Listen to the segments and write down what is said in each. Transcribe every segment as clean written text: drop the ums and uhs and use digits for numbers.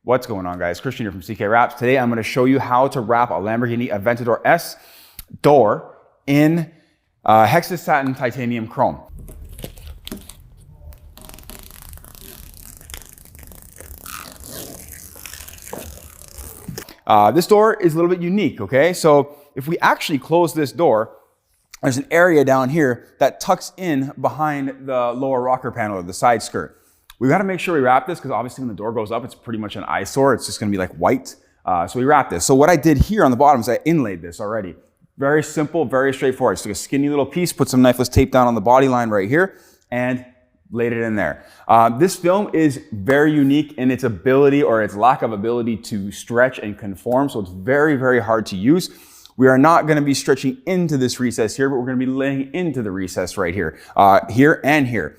What's going on, guys? Christian here from CK Wraps. Today I'm going to show you how to wrap a Lamborghini Aventador S door in Hexus satin titanium chrome. This door is a little bit unique, okay? So if we actually close this door, there's an area down here that tucks in behind the lower rocker panel or the side skirt. We got to make sure we wrap this because obviously when the door goes up, it's pretty much an eyesore. It's just going to be like white. So we wrap this. So what I did here on the bottom is I inlaid this already. Very simple, very straightforward. Just took a skinny little piece, put some knifeless tape down on the body line right here, and laid it in there. This film is very unique in its ability or its lack of ability to stretch and conform. So it's very, very hard to use. We are not going to be stretching into this recess here, but we're going to be laying into the recess right here, here and here.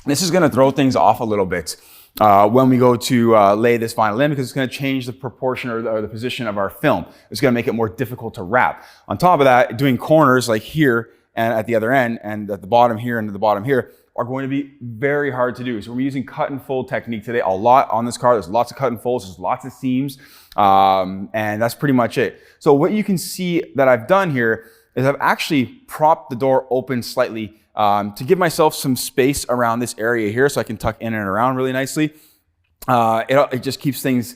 This is going to throw things off a little bit when we go to lay this vinyl in because it's going to change the proportion or the position of our film. It's going to make it more difficult to wrap. On top of that, doing corners like here and at the other end and at the bottom here and at the bottom here are going to be very hard to do. So we're using cut and fold technique today a lot on this car. There's lots of cut and folds, there's lots of seams, and that's pretty much it. So what you can see that I've done here is I've actually propped the door open slightly to give myself some space around this area here so I can tuck in and around really nicely. It just keeps things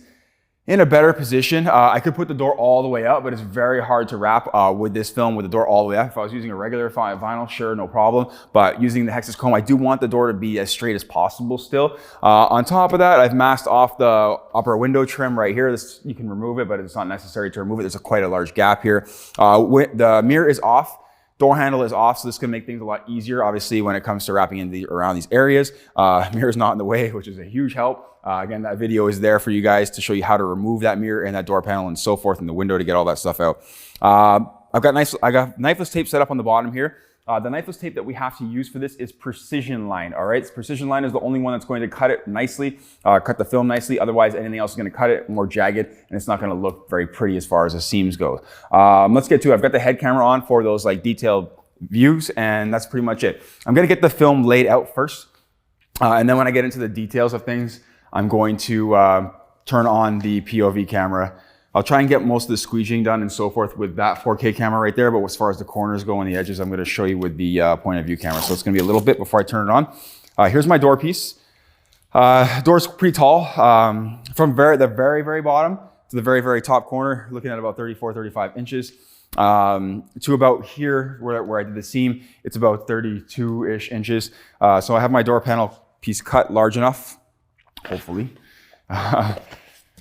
in a better position. I could put the door all the way up, but it's very hard to wrap with this film with the door all the way up. If I was using a regular vinyl, sure, no problem. But using the Hexus chrome, I do want the door to be as straight as possible still. On top of that, I've masked off the upper window trim right here. This, you can remove it, but it's not necessary to remove it. There's quite a large gap here. The mirror is off. Door handle is off, so this can make things a lot easier, obviously, when it comes to wrapping in around these areas. Mirror's not in the way, which is a huge help. Again, that video is there for you guys to show you how to remove that mirror and that door panel and so forth, and the window to get all that stuff out. I got knifeless tape set up on the bottom here. The knifeless tape that we have to use for this is Precision Line, all right? Precision Line is the only one that's going to cut it nicely, cut the film nicely. Otherwise, anything else is going to cut it more jagged, and it's not going to look very pretty as far as the seams go. Let's get to it. I've got the head camera on for those like detailed views, and that's pretty much it. I'm going to get the film laid out first, and then when I get into the details of things, I'm going to turn on the POV camera. I'll try and get most of the squeegeing done and so forth with that 4K camera right there, but as far as the corners go and the edges, I'm going to show you with the point of view camera. So it's going to be a little bit before I turn it on. Here's my door piece. Door's pretty tall. From the very, very bottom to the very, very top corner, looking at about 34, 35 inches. To about here where I did the seam, it's about 32-ish inches. So I have my door panel piece cut large enough, hopefully.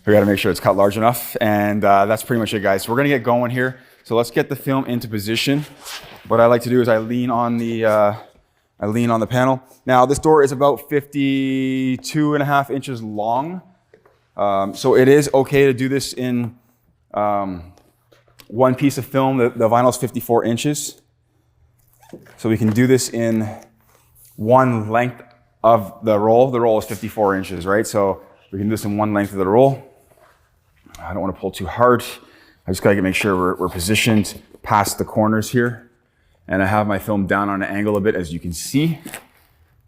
We got to make sure it's cut large enough, and that's pretty much it, guys. So we're gonna get going here. So let's get the film into position. What I like to do is I lean on the panel. Now this door is about 52.5 inches long, so it is okay to do this in one piece of film. The vinyl is 54 inches, so we can do this in one length of the roll. The roll is 54 inches, right? So we can do this in one length of the roll. I don't want to pull too hard. I just got to make sure we're positioned past the corners here. And I have my film down on an angle a bit, as you can see.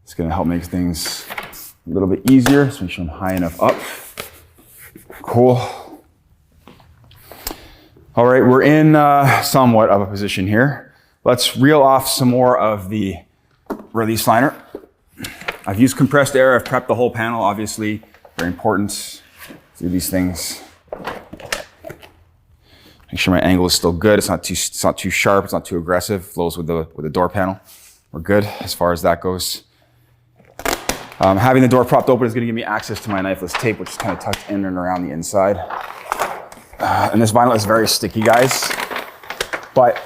It's going to help make things a little bit easier. So make sure I'm high enough up. Cool. All right, we're in somewhat of a position here. Let's reel off some more of the release liner. I've used compressed air. I've prepped the whole panel, obviously. Very important to do these things. Make sure my angle is still good. It's not too sharp. It's not too aggressive. Flows with the door panel. We're good as far as that goes. Having the door propped open is going to give me access to my knifeless tape, which is kind of tucked in and around the inside. And this vinyl is very sticky, guys. But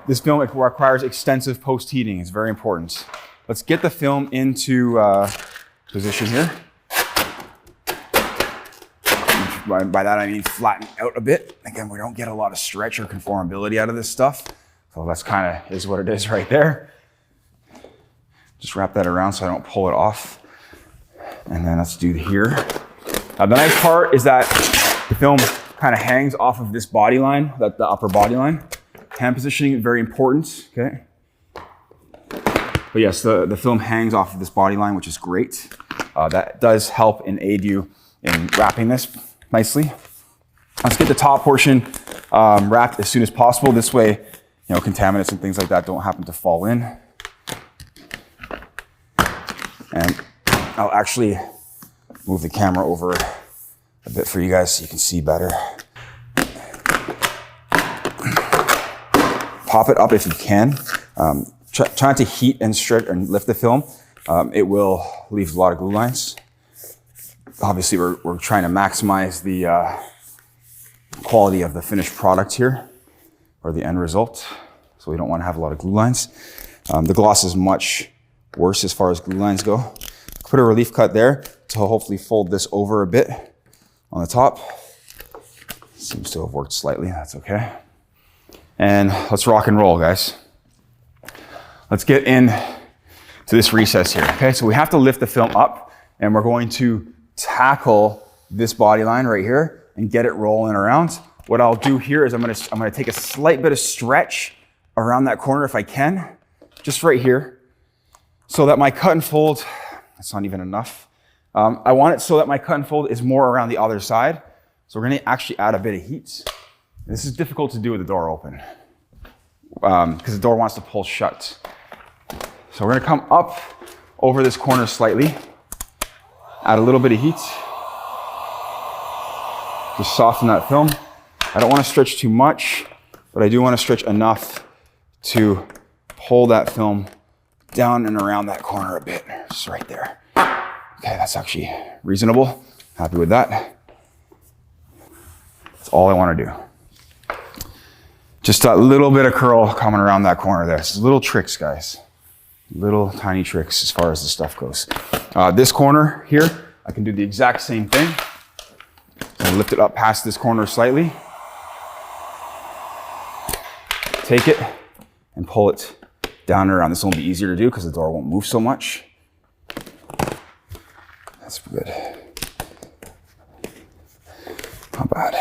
this film requires extensive post heating. It's very important. Let's get the film into position here. By that I mean flatten out a bit. Again, we don't get a lot of stretch or conformability out of this stuff. So that's kind of is what it is right there. Just wrap that around so I don't pull it off. And then let's do here. The nice part is that the film kind of hangs off of this body line, the upper body line. Hand positioning, very important, okay? But yes, the film hangs off of this body line, which is great. that does help and aid you in wrapping this nicely. Let's get the top portion wrapped as soon as possible. This way, you know, contaminants and things like that don't happen to fall in. And I'll actually move the camera over a bit for you guys so you can see better. Pop it up if you can. Try not to heat and stretch and lift the film. It will leave a lot of glue lines. Obviously, we're trying to maximize the quality of the finished product here, or the end result. So we don't want to have a lot of glue lines. The gloss is much worse as far as glue lines go. Put a relief cut there to hopefully fold this over a bit on the top. Seems to have worked slightly, that's okay. And let's rock and roll, guys. Let's get in to this recess here, okay? So we have to lift the film up, and we're going to tackle this body line right here and get it rolling around. What I'll do here is I'm gonna take a slight bit of stretch around that corner if I can, just right here, so that my cut and fold, that's not even enough. I want it so that my cut and fold is more around the other side. So we're gonna actually add a bit of heat. This is difficult to do with the door open because the door wants to pull shut. So we're gonna come up over this corner slightly, add a little bit of heat, just soften that film. I don't wanna stretch too much, but I do wanna stretch enough to pull that film down and around that corner a bit, just right there. Okay, that's actually reasonable. Happy with that. That's all I wanna do. Just a little bit of curl coming around that corner there. It's little tricks, guys. Little tiny tricks as far as the stuff goes. This corner here, I can do the exact same thing. So lift it up past this corner slightly. Take it and pull it down and around. This will be easier to do because the door won't move so much. That's good. Not bad.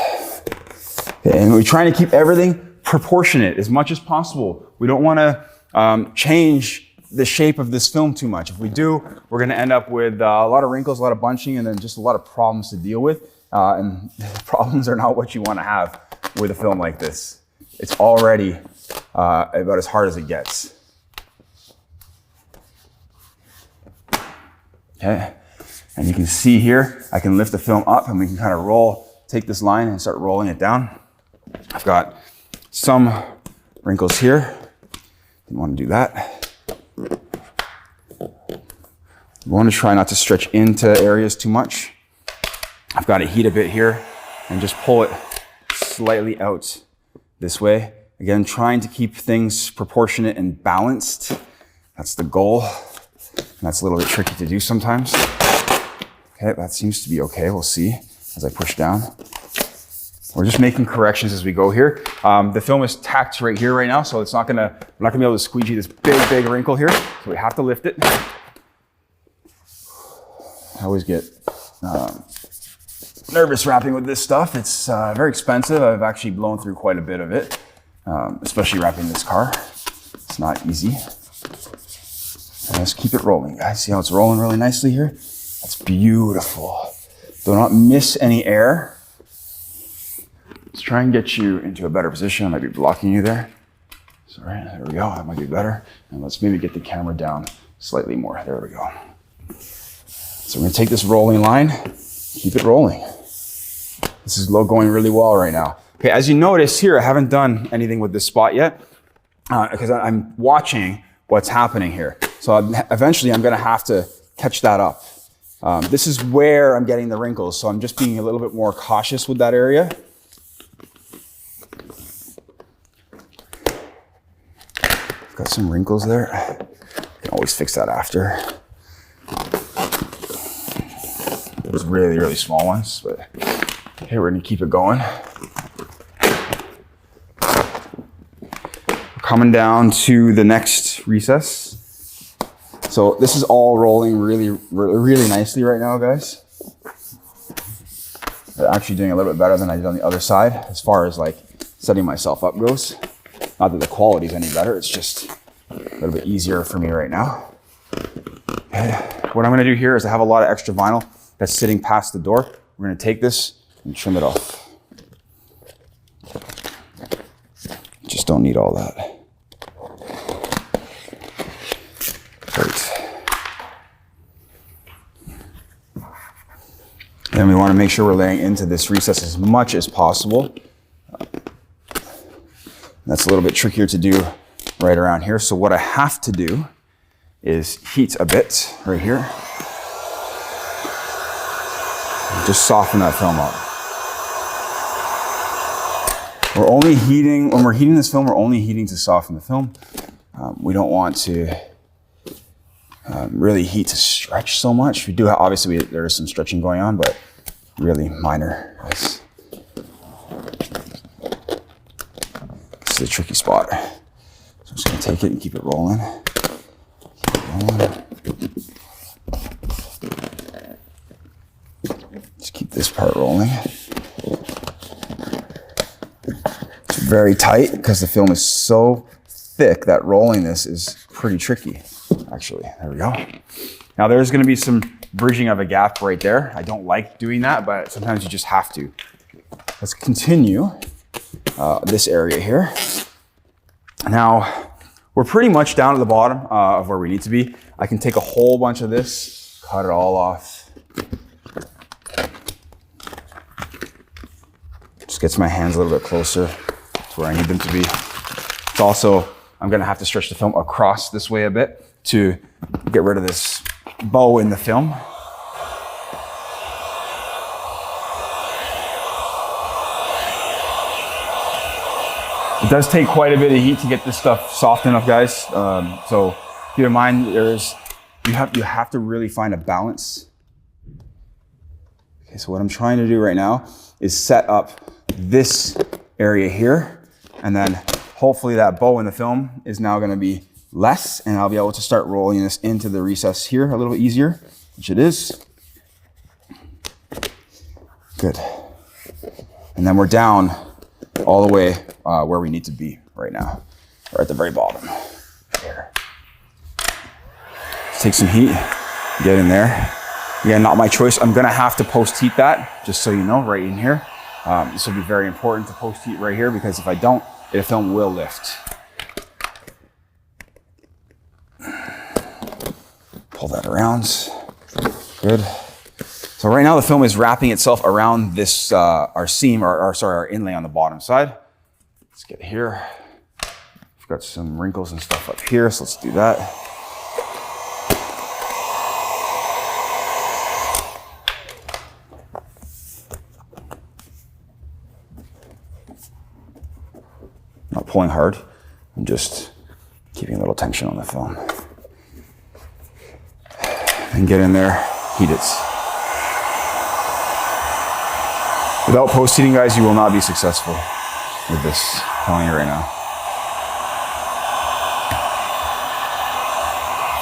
Okay, and we're trying to keep everything proportionate as much as possible. We don't want to change the shape of this film too much. If we do, we're going to end up with a lot of wrinkles, a lot of bunching, and then just a lot of problems to deal with. And problems are not what you want to have with a film like this. It's already about as hard as it gets. Okay, and you can see here, I can lift the film up and we can kind of roll, take this line and start rolling it down. I've got some wrinkles here. Didn't want to do that. We want to try not to stretch into areas too much. I've got to heat a bit here and just pull it slightly out this way. Again, trying to keep things proportionate and balanced. That's the goal. And that's a little bit tricky to do sometimes. Okay, that seems to be okay. We'll see as I push down. We're just making corrections as we go here. The film is tacked right here right now, so it's we're not gonna be able to squeegee this big wrinkle here. So we have to lift it. I always get nervous wrapping with this stuff. It's very expensive. I've actually blown through quite a bit of it, especially wrapping this car. It's not easy. And let's keep it rolling, guys. See how it's rolling really nicely here? That's beautiful. Do not miss any air. Let's try and get you into a better position. I might be blocking you there. Sorry, there we go. That might be better. And let's maybe get the camera down slightly more. There we go. So we're gonna take this rolling line, keep it rolling. This is going really well right now. Okay, as you notice here, I haven't done anything with this spot yet because I'm watching what's happening here. So eventually I'm gonna have to catch that up. This is where I'm getting the wrinkles, so I'm just being a little bit more cautious with that area. Got some wrinkles there. Can always fix that after. There's really small ones, but okay, we're gonna keep it going. Coming down to the next recess. So this is all rolling really nicely right now, guys. I'm actually doing a little bit better than I did on the other side as far as like setting myself up goes. Not that the quality is any better, it's just a little bit easier for me right now. Okay. what I'm gonna do here is I have a lot of extra vinyl that's sitting past the door. We're gonna take this and trim it off. Just don't need all that. Great. Then we want to make sure we're laying into this recess as much as possible. That's a little bit trickier to do right around here. So what I have to do is heat a bit right here. Just soften that film up. We're only heating, when we're heating this film, we're only heating to soften the film. We don't want to really heat to stretch so much. We do have, obviously there is some stretching going on, but really minor. This is a tricky spot. So I'm just gonna take it and keep it rolling. Keep it rolling. Just keep this part rolling. It's very tight because the film is so thick that rolling this is pretty tricky, actually. There we go. Now there's gonna be some bridging of a gap right there. I don't like doing that, but sometimes you just have to. Let's continue this area here. Now, we're pretty much down to the bottom of where we need to be. I can take a whole bunch of this, cut it all off. Just gets my hands a little bit closer to where I need them to be. It's also, I'm gonna have to stretch the film across this way a bit to get rid of this bow in the film. It does take quite a bit of heat to get this stuff soft enough, guys. So keep in mind, you have to really find a balance. Okay, so what I'm trying to do right now is set up this area here, and then hopefully that bow in the film is now gonna be less, and I'll be able to start rolling this into the recess here a little bit easier, which it is. Good. And then we're down all the way where we need to be right now. We're at the very bottom. Here. Let's take some heat, get in there. Again, not my choice. I'm gonna have to post-heat that, just so you know, right in here. This will be very important to post-heat right here, because if I don't, the film will lift. Pull that around. Good. So right now the film is wrapping itself around this, our seam, our inlay on the bottom side. Let's get here. We've got some wrinkles and stuff up here, so let's do that. Not pulling hard, I'm just keeping a little tension on the film. And get in there, heat it. Without post-heating, guys, you will not be successful with this. I'm telling you right now.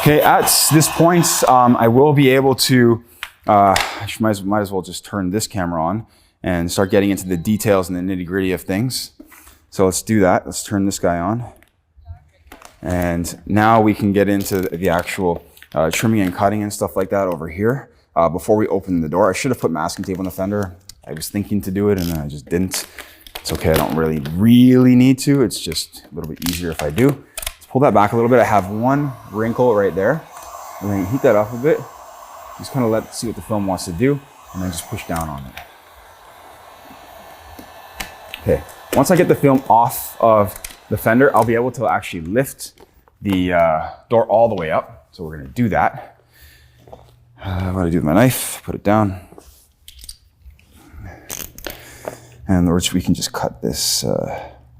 Okay, at this point, I will be able to, I might as well just turn this camera on and start getting into the details and the nitty-gritty of things. So let's do that. Let's turn this guy on. And now we can get into the actual trimming and cutting and stuff like that over here. Before we open the door, I should have put masking tape on the fender. I was thinking to do it and then I just didn't. It's okay, I don't really need to. It's just a little bit easier if I do. Let's pull that back a little bit. I have one wrinkle right there. I'm gonna heat that up a bit. Just kind of see what the film wants to do, and then just push down on it. Okay, once I get the film off of the fender, I'll be able to actually lift the door all the way up. So we're gonna do that. What do I do with my knife? Put it down. And we can just cut this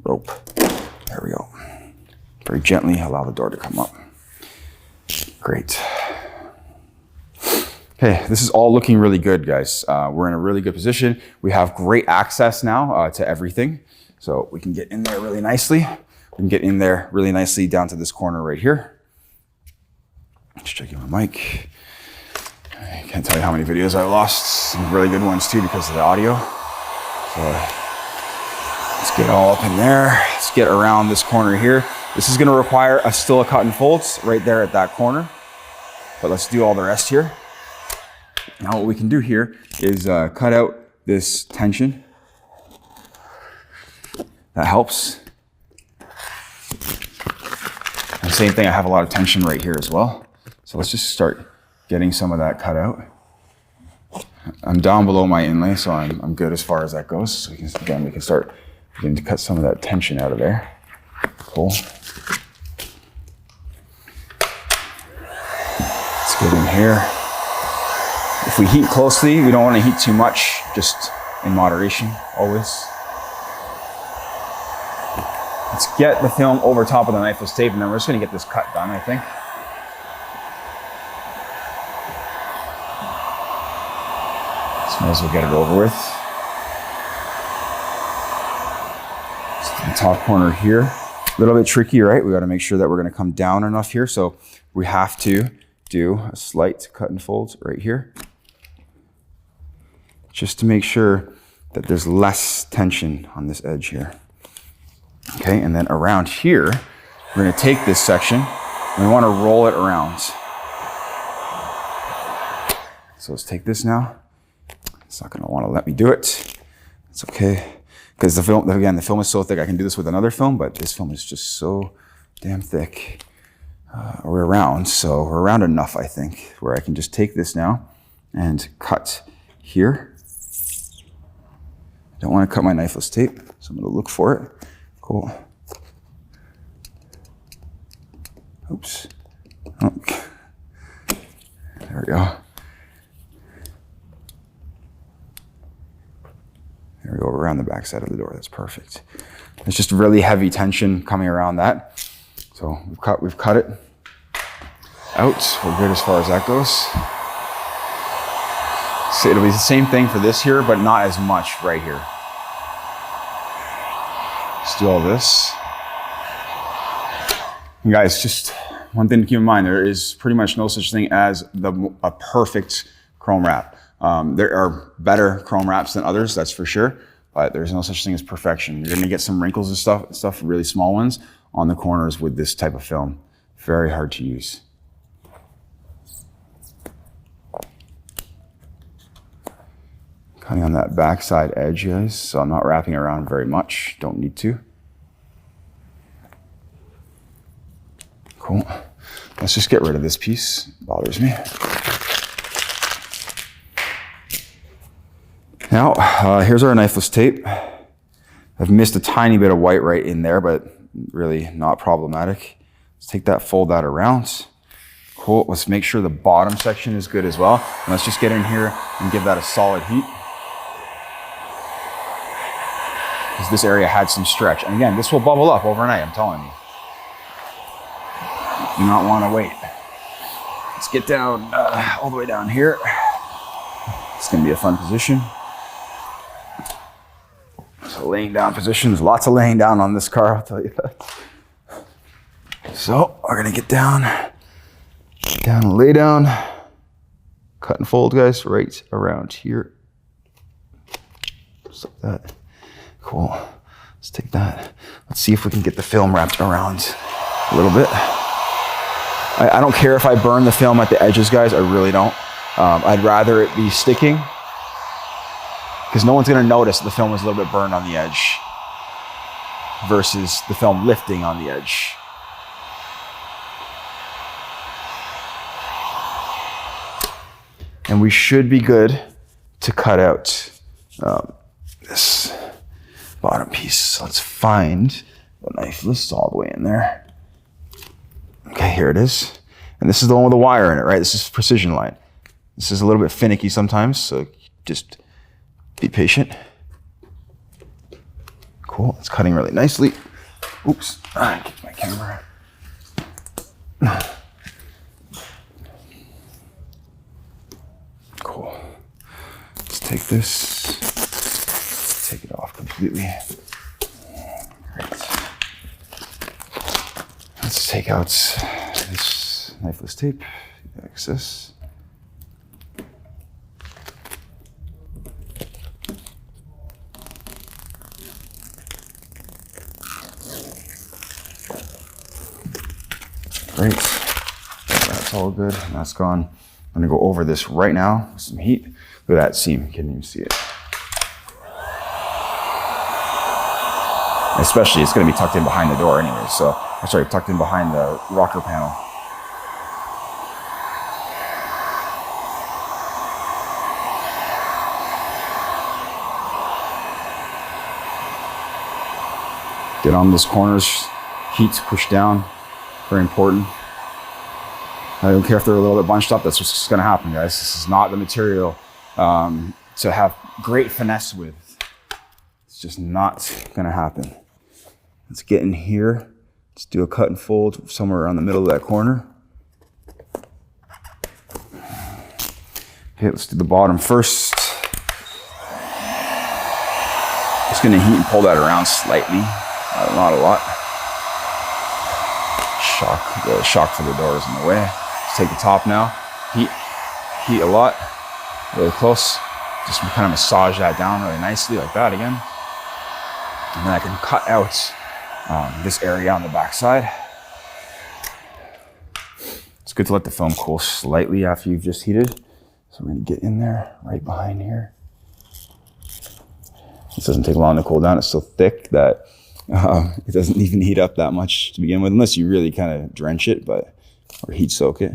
rope. There we go. Very gently allow the door to come up. Great. Okay, this is all looking really good, guys. We're in a really good position. We have great access now to everything. So we can get in there really nicely. We can get in there really nicely down to this corner right here. Just checking my mic. I can't tell you how many videos I've lost. Some really good ones too because of the audio. So let's get all up in there. Let's get around this corner here. This is gonna require still a cut and folds right there at that corner. but let's do all the rest here. Now what we can do here is cut out this tension. That helps. And same thing, I have a lot of tension right here as well. So let's just start getting some of that cut out. I'm down below my inlay, so I'm good as far as that goes. So we can start beginning to cut some of that tension out of there. Cool. Let's get in here. If we heat closely, we don't want to heat too much, just in moderation, always. Let's get the film over top of the knifeless tape, and then we're just going to get this cut done, I think. So might as well get it over with. So the top corner here, a little bit tricky, right? We got to make sure that we're going to come down enough here, so we have to do a slight cut and fold right here, just to make sure that there's less tension on this edge here. Okay, and then around here, we're going to take this section and we want to roll it around. So let's take this now. It's not going to want to let me do it. It's okay, because the film, again, the film is so thick. I can do this with another film, but this film is just so damn thick. We're around, so we're around enough, I think, where I can just take this now and cut here. I don't want to cut my knifeless tape, so I'm going to look for it. Cool. Oops. Oh. There we go. There we go, around the back side of the door. That's perfect. It's just really heavy tension coming around that. So we've cut it out. We're good as far as that goes. So it'll be the same thing for this here, but not as much right here. Let's do all this. And guys, just one thing to keep in mind, there is pretty much no such thing as a perfect chrome wrap. There are better chrome wraps than others, that's for sure, but there's no such thing as perfection. You're gonna get some wrinkles and stuff, really small ones, on the corners with this type of film. Very hard to use. Cutting on that backside edge, guys, so I'm not wrapping around very much. Don't need to. Cool. Let's just get rid of this piece. It bothers me. Now, here's our knifeless tape. I've missed a tiny bit of white right in there, but really not problematic. Let's take that, fold that around. Cool. Let's make sure the bottom section is good as well. And let's just get in here and give that a solid heat, because this area had some stretch. And again, this will bubble up overnight, I'm telling you. Do not want to wait. Let's get down all the way down here. It's going to be a fun position. So laying down position, there's lots of laying down on this car, I'll tell you that. So we're going to get down and lay down. Cut and fold, guys, right around here. Just like that. Cool. Let's take that. Let's see if we can get the film wrapped around a little bit. I don't care if I burn the film at the edges, guys. I really don't. I'd rather it be sticking, because no one's going to notice the film is a little bit burned on the edge versus the film lifting on the edge. And we should be good to cut out this bottom piece. So let's find the knifeless all the way in there. Okay, here it is. And this is the one with the wire in it, right? This is precision line. This is a little bit finicky sometimes, so just be patient. Cool, it's cutting really nicely. Oops, get my camera. Cool. Let's take this, take it off completely. Great. Let's take out this knifeless tape, excess. Great. That's all good. That's gone. I'm gonna go over this right now with some heat. Look at that seam, can't even see it. Especially, it's gonna be tucked in behind the door anyway, so, sorry, tucked in behind the rocker panel. Get on those corners, heat push down, very important. I don't care if they're a little bit bunched up, that's what's gonna happen, guys. This is not the material to have great finesse with. It's just not gonna happen. Let's get in here. Let's do a cut and fold somewhere around the middle of that corner. Okay, let's do the bottom first. Just gonna heat and pull that around slightly, not a lot. The shock for the door is in the way. Let's take the top now. Heat a lot, really close. Just kind of massage that down really nicely like that again. And then I can cut out this area on the back side. It's good to let the film cool slightly after you've just heated. So we're gonna get in there, right behind here. This doesn't take long to cool down. It's so thick that it doesn't even heat up that much to begin with, unless you really kind of drench it, or heat soak it.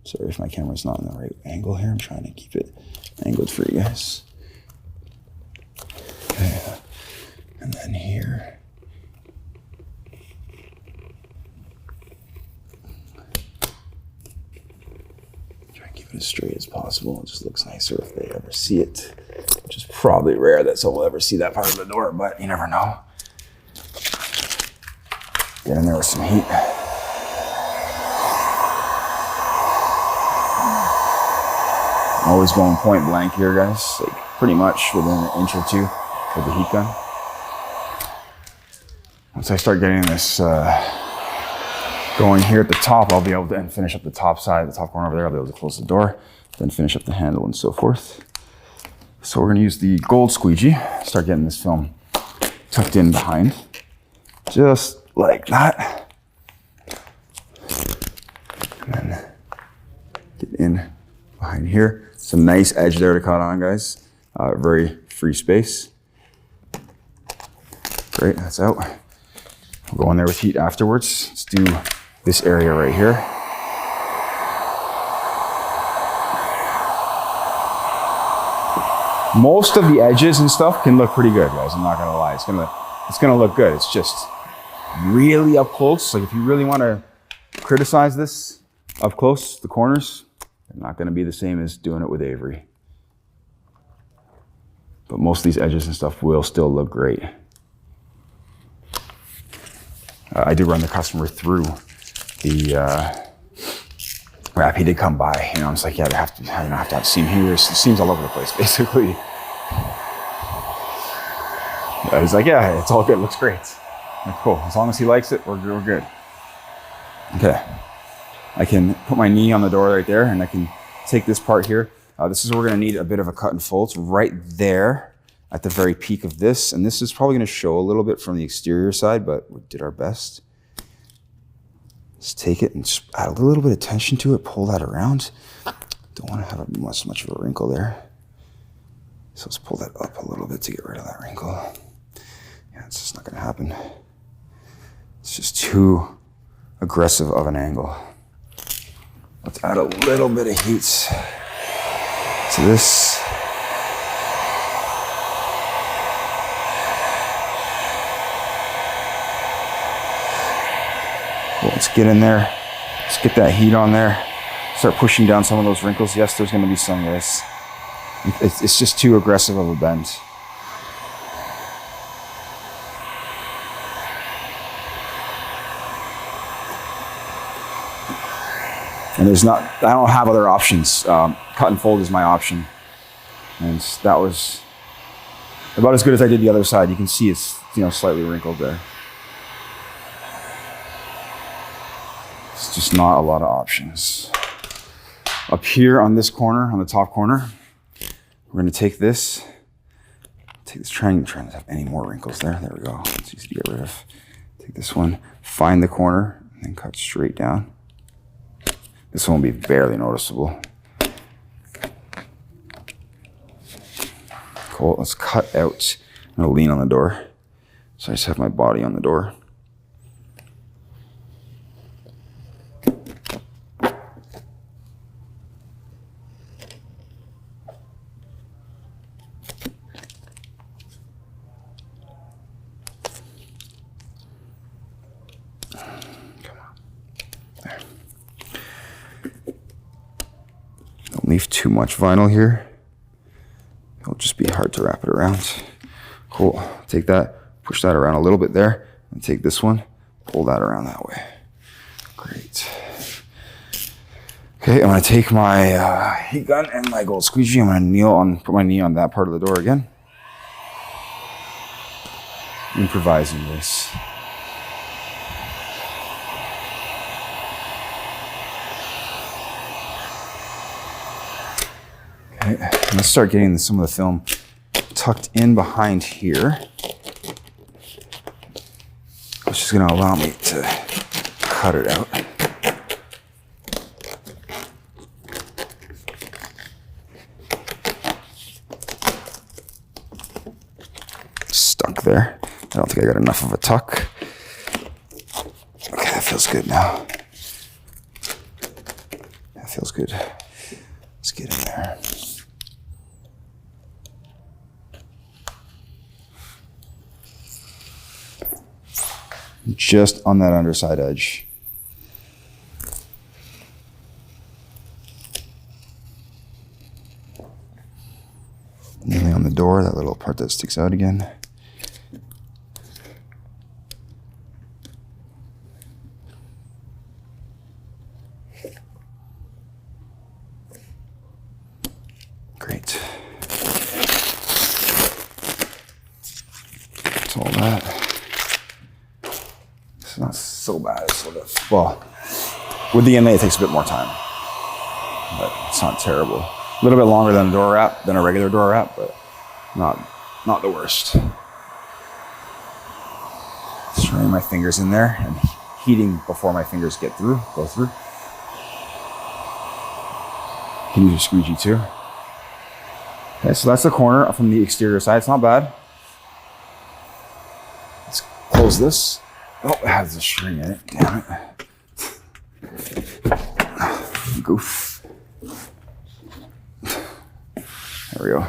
Sorry if my camera's not in the right angle here. I'm trying to keep it angled for you guys. Okay, and then here. Try and keep it as straight as possible. It just looks nicer if they ever see it, which is probably rare that someone will ever see that part of the door, but you never know. Get in there with some heat. Always going point blank here, guys. Like pretty much within an inch or two with the heat gun. Once I start getting this going here at the top, I'll be able to finish up the top side, the top corner over there. I'll be able to close the door, then finish up the handle and so forth. So we're gonna use the gold squeegee. Start getting this film tucked in behind. Just like that. And then get in behind here. It's a nice edge there to cut on, guys. Very free space. Great, that's out. We'll go in there with heat afterwards. Let's do this area right here. Most of the edges and stuff can look pretty good, guys. I'm not gonna lie. It's gonna look good. It's just really up close. Like if you really want to criticize this up close, the corners, they're not going to be the same as doing it with Avery. But most of these edges and stuff will still look great. I did run the customer through the wrap. He did come by. You know, I was like, yeah, they have to have seam here. Seams all over the place, basically. He's like, yeah, it's all good. Looks great. Like, cool. As long as he likes it, we're good. Okay. I can put my knee on the door right there, and I can take this part here. This is where we're going to need a bit of a cut and fold. It's right there at the very peak of this. And this is probably going to show a little bit from the exterior side, but we did our best. Let's take it and just add a little bit of tension to it. Pull that around. Don't want to have much of a wrinkle there. So let's pull that up a little bit to get rid of that wrinkle. Yeah, it's just not going to happen. It's just too aggressive of an angle. Let's add a little bit of heat to this. Cool, let's get in there. Let's get that heat on there. Start pushing down some of those wrinkles. Yes, there's going to be some of this. It's just too aggressive of a bend. And I don't have other options. Cut and fold is my option. And that was about as good as I did the other side. You can see it's, slightly wrinkled there. It's just not a lot of options. Up here on this corner, on the top corner, we're gonna take this trying to have any more wrinkles there. There we go. It's easy to get rid of. Take this one, find the corner, and then cut straight down. This one will be barely noticeable. Cool, let's cut out. I'm gonna lean on the door. So I just have my body on the door. Don't leave too much vinyl here. It'll just be hard to wrap it around. Cool, take that, push that around a little bit there, and take this one, pull that around that way. Great. Okay, I'm gonna take my heat gun and my gold squeegee. I'm gonna put my knee on that part of the door again. Improvising this. Okay, let's start getting some of the film tucked in behind here, which is going to allow me to cut it out. Stuck there. I don't think I got enough of a tuck. Okay, that feels good now. That feels good. Let's get in there. Just on that underside edge. Nearly on the door, that little part that sticks out again. Great. That's all that. It's not so bad. It's a little bit, well, with the inlay, it takes a bit more time, but it's not terrible. A little bit longer than a door wrap, than a regular door wrap, but not the worst. Just running my fingers in there and heating before my fingers go through. Can use your squeegee too. Okay, so that's the corner from the exterior side. It's not bad. Let's close this. Oh, it has a string in it. Damn it. Goof. There we go.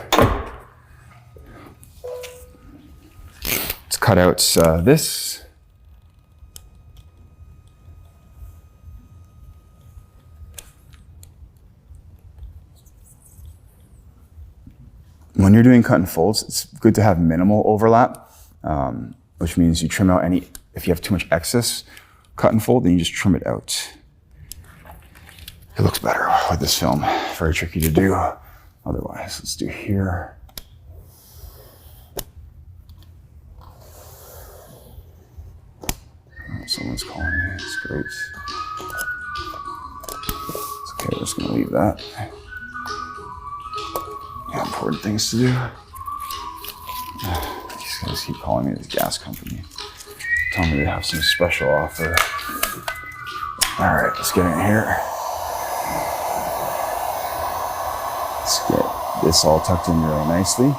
Let's cut out this. When you're doing cut and folds, it's good to have minimal overlap, which means you trim out any, if you have too much excess cut and fold, then you just trim it out. It looks better with this film. Very tricky to do otherwise. Let's do here. Oh, someone's calling me. It's great. It's okay, we're just gonna leave that. Got important things to do. These guys keep calling me, this gas company. Tell me they have some special offer. All right, let's get in here. Let's get this all tucked in really nicely.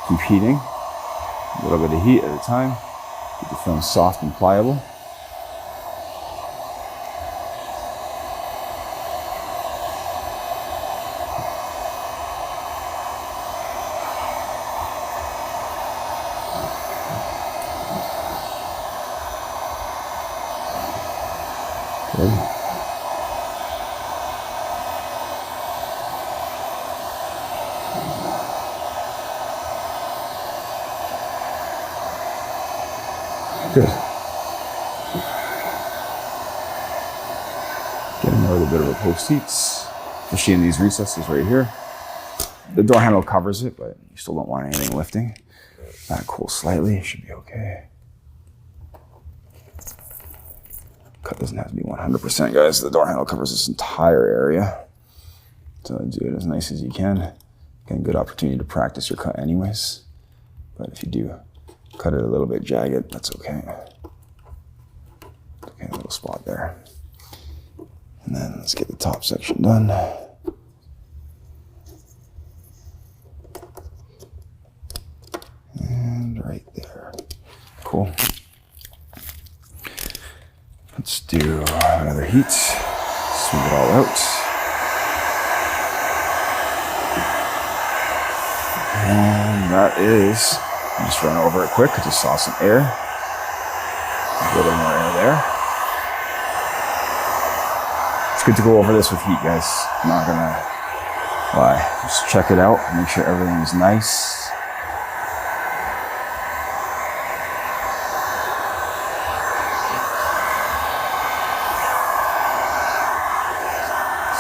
Keep heating. A little bit of heat at a time. Keep the film soft and pliable. Good. Good. Getting a little bit of a post heats, especially in these recesses right here. The door handle covers it, but you still don't want anything lifting. That cools slightly, should be okay. Cut doesn't have to be 100%, guys. The door handle covers this entire area. So do it as nice as you can. Get a good opportunity to practice your cut anyways. But if you do cut it a little bit jagged, that's okay. Okay, a little spot there. And then let's get the top section done. And right there. Cool. Let's do another heat. Smooth it all out. And that is, I just ran over it quick. I just saw some air. A little more air there. It's good to go over this with heat, guys. I'm not gonna lie. Just check it out. Make sure everything is nice.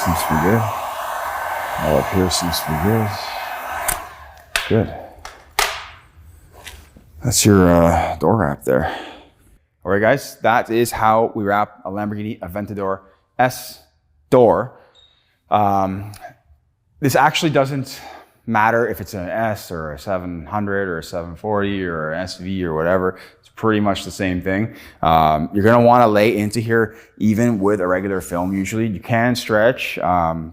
Seems to be good. All up here seems to be good. Good. That's your door wrap there. All right, guys, that is how we wrap a Lamborghini Aventador S door. This actually doesn't matter if it's an S or a 700 or a 740 or an SV or whatever. It's pretty much the same thing. You're gonna wanna lay into here even with a regular film usually. You can stretch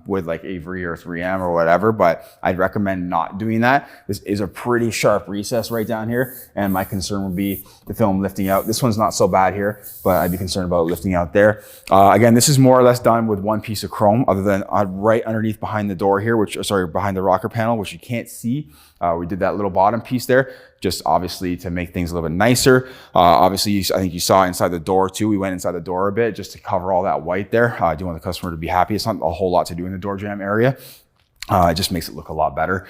with like Avery or 3M or whatever, but I'd recommend not doing that. This is a pretty sharp recess right down here, and my concern would be the film lifting out. This one's not so bad here, but I'd be concerned about lifting out there. Again, this is more or less done with one piece of chrome other than right underneath behind the door here, behind the rocker panel, which you can't see. We did that little bottom piece there, just obviously to make things a little bit nicer. Obviously, I think you saw inside the door too. We went inside the door a bit just to cover all that white there. I do want the customer to be happy. It's not a whole lot to do in the door jamb area. It just makes it look a lot better.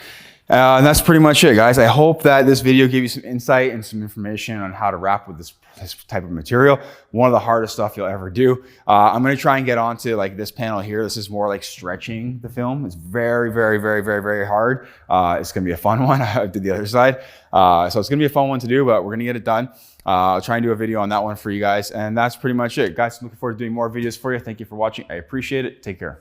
And that's pretty much it, guys. I hope that this video gave you some insight and some information on how to wrap with this type of material. One of the hardest stuff you'll ever do. I'm going to try and get onto like this panel here. This is more like stretching the film. It's very, very, very, very, very hard. It's going to be a fun one. I did the other side. So it's going to be a fun one to do, but we're going to get it done. I'll try and do a video on that one for you guys. And that's pretty much it. Guys, I'm looking forward to doing more videos for you. Thank you for watching. I appreciate it. Take care.